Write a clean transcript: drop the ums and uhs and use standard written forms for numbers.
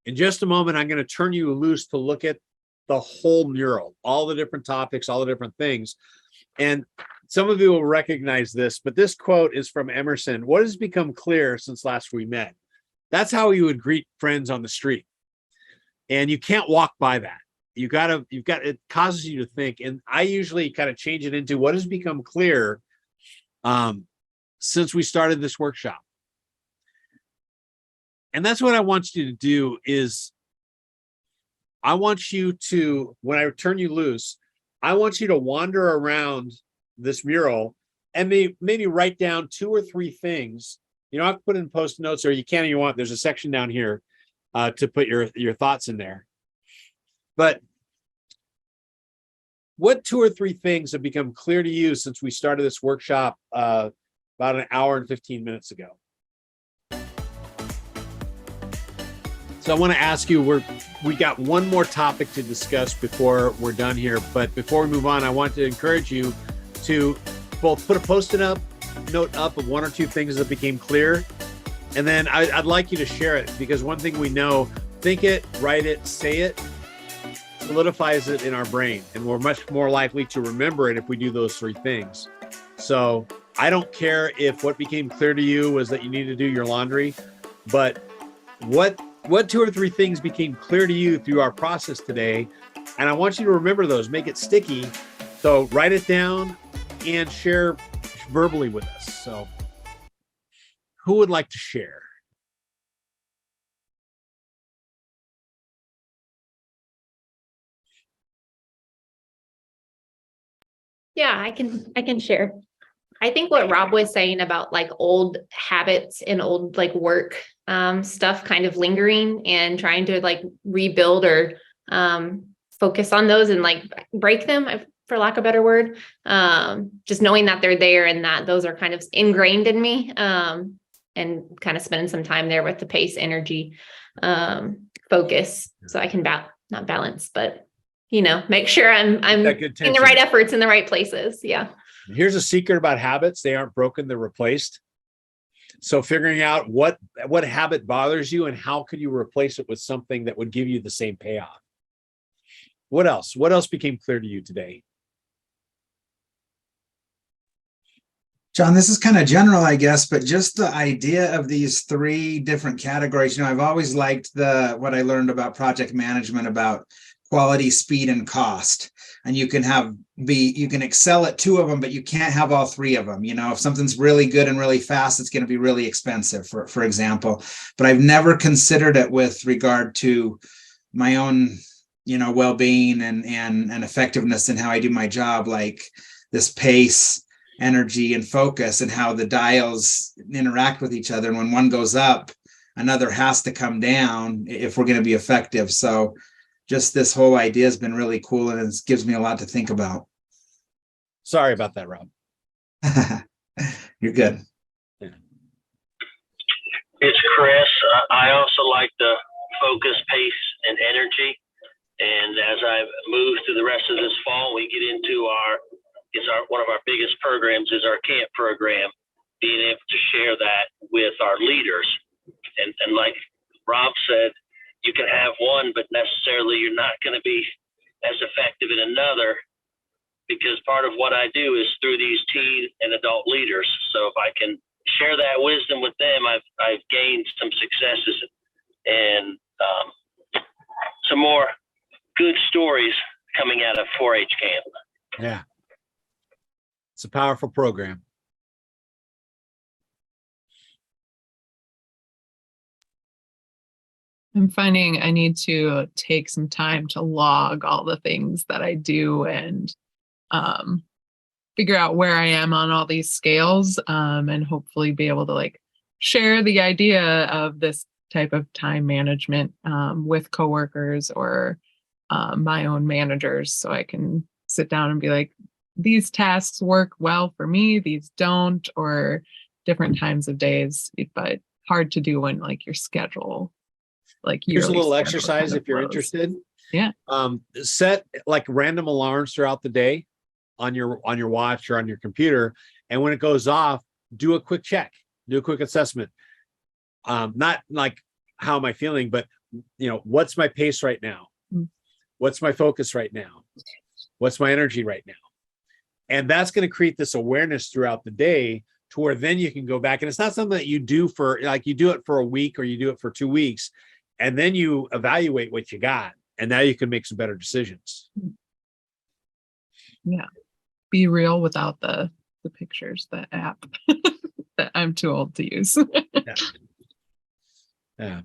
In just a moment, I'm going to turn you loose to look at the whole mural, all the different topics, all the different things. And some of you will recognize this, but this quote is from Emerson. What has become clear since last we met? That's how you would greet friends on the street. And you can't walk by that. It causes you to think. And I usually kind of change it into what has become clear since we started this workshop. And that's what I want you to do is I want you to, when I turn you loose, I want you to wander around this mural and maybe write down 2 or 3 things. You know, I've put in post notes, or you can if you want. There's a section down here to put your thoughts in there. But what 2 or 3 things have become clear to you since we started this workshop about an hour and 15 minutes ago? So I want to ask you, we got one more topic to discuss before we're done here. But before we move on, I want to encourage you to both put a post-it note up of 1 or 2 things that became clear. And then I'd like you to share it, because one thing we know, think it, write it, say it, solidifies it in our brain. And we're much more likely to remember it if we do those 3 things. So I don't care if what became clear to you was that you need to do your laundry, but what 2 or 3 things became clear to you through our process today. And I want you to remember those, make it sticky. So write it down and share verbally with us. So who would like to share? Yeah, I can share. I think what Rob was saying about like old habits and old like work stuff kind of lingering and trying to like rebuild or focus on those and like break them, for lack of a better word. Just knowing that they're there and that those are kind of ingrained in me, and kind of spending some time there with the pace, energy, focus, so I can not balance, but make sure I'm in the right efforts in the right places. Yeah. Here's a secret about habits. They aren't broken, they're replaced. So figuring out what habit bothers you and how could you replace it with something that would give you the same payoff. What else? What else became clear to you today? John, this is kind of general, I guess, but just the idea of these 3 different categories. I've always liked what I learned about project management, about quality, speed, and cost. And you can excel at 2 of them, but you can't have all 3 of them. If something's really good and really fast, it's going to be really expensive, for example. But I've never considered it with regard to my own, well-being and effectiveness in how I do my job, like this pace, energy, and focus, and how the dials interact with each other. And when one goes up, another has to come down if we're going to be effective. So just this whole idea has been really cool, and it gives me a lot to think about. Sorry about that, Rob. You're good. Yeah. It's Chris. I also like the focus, pace, and energy. And as I move through the rest of this fall, we get into one of our biggest programs is our camp program, being able to share that with our leaders. And like Rob said, you can have one, but necessarily you're not going to be as effective in another, because part of what I do is through these teen and adult leaders. So if I can share that wisdom with them, I've gained some successes and some more good stories coming out of 4-H camp. Yeah. It's a powerful program. I'm finding I need to take some time to log all the things that I do and figure out where I am on all these scales, and hopefully be able to share the idea of this type of time management with coworkers or my own managers, so I can sit down and be like, these tasks work well for me, these don't, or different times of days, but hard to do when your schedule. Here's a little exercise if you're interested. Yeah. Set random alarms throughout the day on your watch or on your computer, and when it goes off, do a quick check, do a quick assessment. Not like how am I feeling, but what's my pace right now? Mm. What's my focus right now? What's my energy right now? And that's going to create this awareness throughout the day to where then you can go back. And it's not something that you do for like, you do it for a week or you do it for 2 weeks, and then you evaluate what you got. And now you can make some better decisions. Yeah. Be real without the pictures, the app that I'm too old to use. Yeah.